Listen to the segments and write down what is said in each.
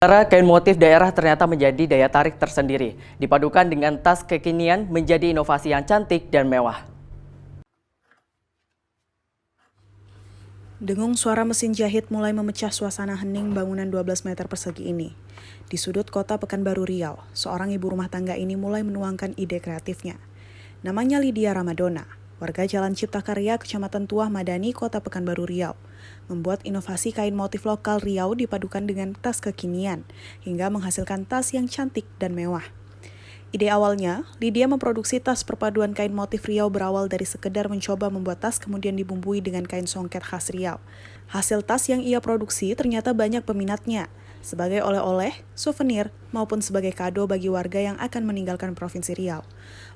Sementara kain motif daerah ternyata menjadi daya tarik tersendiri, dipadukan dengan tas kekinian menjadi inovasi yang cantik dan mewah. Dengung suara mesin jahit mulai memecah suasana hening bangunan 12 meter persegi ini. Di sudut kota Pekanbaru Riau, seorang ibu rumah tangga ini mulai menuangkan ide kreatifnya. Namanya Lydia Ramadona, warga Jalan Cipta Karya, Kecamatan Tuah Madani, Kota Pekanbaru Riau, membuat inovasi kain motif lokal Riau dipadukan dengan tas kekinian, hingga menghasilkan tas yang cantik dan mewah. Ide awalnya, Lydia memproduksi tas perpaduan kain motif Riau berawal dari sekedar mencoba membuat tas kemudian dibumbui dengan kain songket khas Riau. Hasil tas yang ia produksi ternyata banyak peminatnya, sebagai oleh-oleh, souvenir, maupun sebagai kado bagi warga yang akan meninggalkan Provinsi Riau.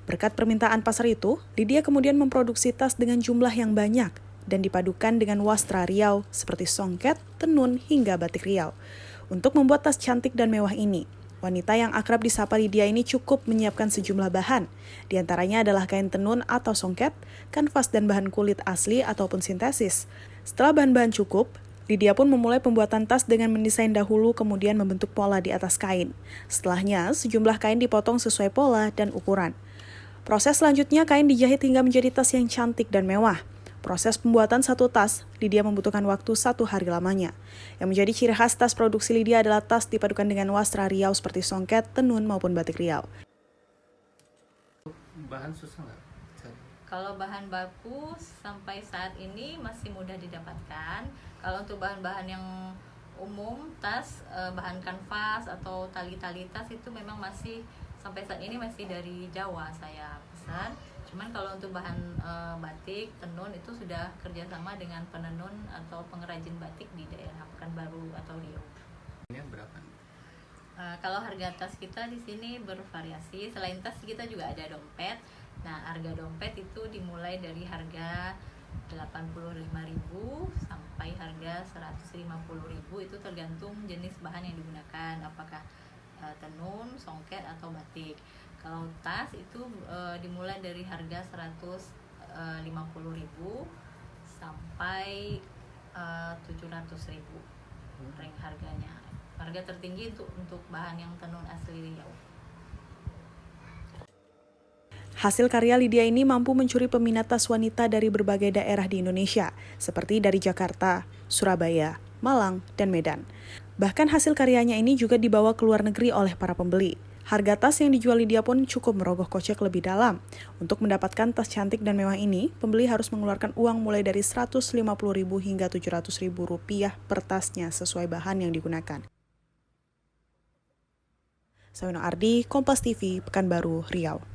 Berkat permintaan pasar itu, Lydia kemudian memproduksi tas dengan jumlah yang banyak dan dipadukan dengan wastra Riau seperti songket, tenun, hingga batik Riau. Untuk membuat tas cantik dan mewah ini, wanita yang akrab disapa Lydia ini cukup menyiapkan sejumlah bahan. Di antaranya adalah kain tenun atau songket, kanvas dan bahan kulit asli ataupun sintesis. Setelah bahan-bahan cukup, Lydia pun memulai pembuatan tas dengan mendesain dahulu kemudian membentuk pola di atas kain. Setelahnya, sejumlah kain dipotong sesuai pola dan ukuran. Proses selanjutnya kain dijahit hingga menjadi tas yang cantik dan mewah. Proses pembuatan satu tas, Lydia membutuhkan waktu 1 hari lamanya. Yang menjadi ciri khas tas produksi Lydia adalah tas dipadukan dengan wastra Riau seperti songket, tenun, maupun batik Riau. Bahan susah nggak? Kalau bahan baku sampai saat ini masih mudah didapatkan. Kalau untuk bahan-bahan yang umum, tas, bahan kanvas atau tali-tali tas itu memang masih sampai saat ini masih dari Jawa saya pesan. Cuman kalau untuk bahan batik, tenun itu sudah kerjasama dengan penenun atau pengrajin batik di daerah Pekanbaru atau Riau. Ini berapa? Kalau harga tas kita di sini bervariasi. Selain tas kita juga ada dompet. Nah, harga dompet itu dimulai dari harga 85.000 sampai harga 150.000, itu tergantung jenis bahan yang digunakan, apakah tenun, songket atau batik. Kalau tas itu dimulai dari harga 150.000 sampai 700.000 rank harganya. Harga tertinggi untuk bahan yang tenun asli Riau. Hasil karya Lydia ini mampu mencuri peminat tas wanita dari berbagai daerah di Indonesia, seperti dari Jakarta, Surabaya, Malang, dan Medan. Bahkan hasil karyanya ini juga dibawa ke luar negeri oleh para pembeli. Harga tas yang dijual Lydia pun cukup merogoh kocek lebih dalam. Untuk mendapatkan tas cantik dan mewah ini, pembeli harus mengeluarkan uang mulai dari Rp150.000 hingga Rp700.000 per tasnya sesuai bahan yang digunakan. Sawino Ardi, Kompas TV, Pekanbaru, Riau.